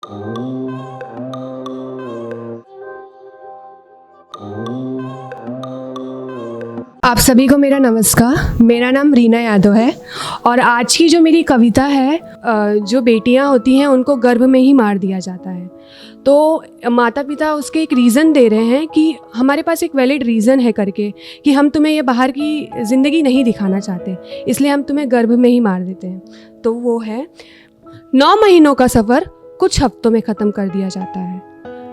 आप सभी को मेरा नमस्कार। मेरा नाम रीना यादव है और आज की जो मेरी कविता है, जो बेटियां होती हैं उनको गर्भ में ही मार दिया जाता है। तो माता पिता उसके एक रीज़न दे रहे हैं कि हमारे पास एक वैलिड रीज़न है करके कि हम तुम्हें ये बाहर की ज़िंदगी नहीं दिखाना चाहते, इसलिए हम तुम्हें गर्भ में ही मार देते हैं। तो वो है 9 महीनों का सफ़र कुछ हफ्तों में ख़त्म कर दिया जाता है।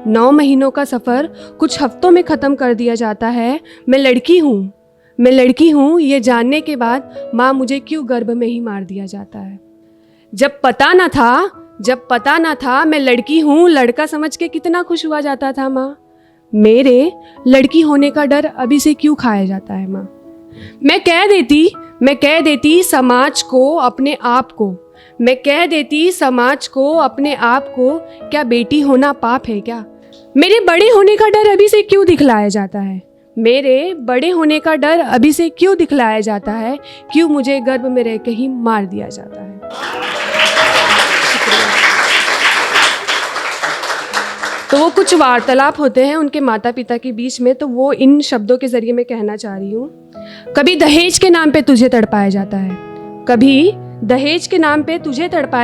9 महीनों का सफ़र कुछ हफ्तों में ख़त्म कर दिया जाता है। मैं लड़की हूँ ये जानने के बाद माँ मुझे क्यों गर्भ में ही मार दिया जाता है। जब पता ना था मैं लड़की हूँ, लड़का समझ के कितना खुश हुआ जाता था माँ। मेरे लड़की होने का डर अभी से क्यों खाया जाता है माँ। मैं कह देती समाज को अपने आप को, क्या बेटी होना पाप है क्या। मेरे बड़े होने का डर अभी से क्यों दिखलाया जाता है, क्यों मुझे गर्भ में रह के ही मार दिया जाता है। तो वो कुछ वार्तालाप होते हैं उनके माता पिता के बीच में, तो वो इन शब्दों के ज़रिए मैं कहना चाह रही हूँ। कभी दहेज के नाम पे तुझे तड़पाया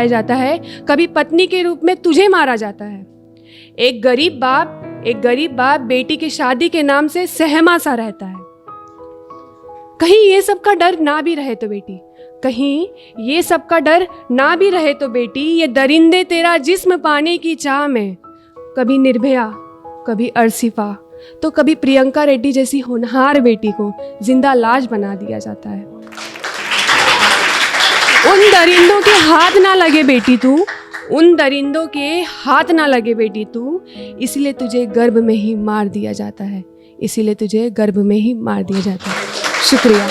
जाता है, कभी पत्नी के रूप में तुझे मारा जाता है। एक गरीब बाप बेटी की शादी के नाम से सहमा सा रहता है। कहीं ये सब का डर ना भी रहे तो बेटी, ये दरिंदे तेरा जिस्म पाने की चाह में, कभी निर्भया, कभी अर्शिफा, तो कभी प्रियंका रेड्डी जैसी होनहार बेटी को जिंदा लाश बना दिया जाता है। उन दरिंदों के हाथ ना लगे बेटी तू, इसलिए तुझे गर्भ में ही मार दिया जाता है। शुक्रिया।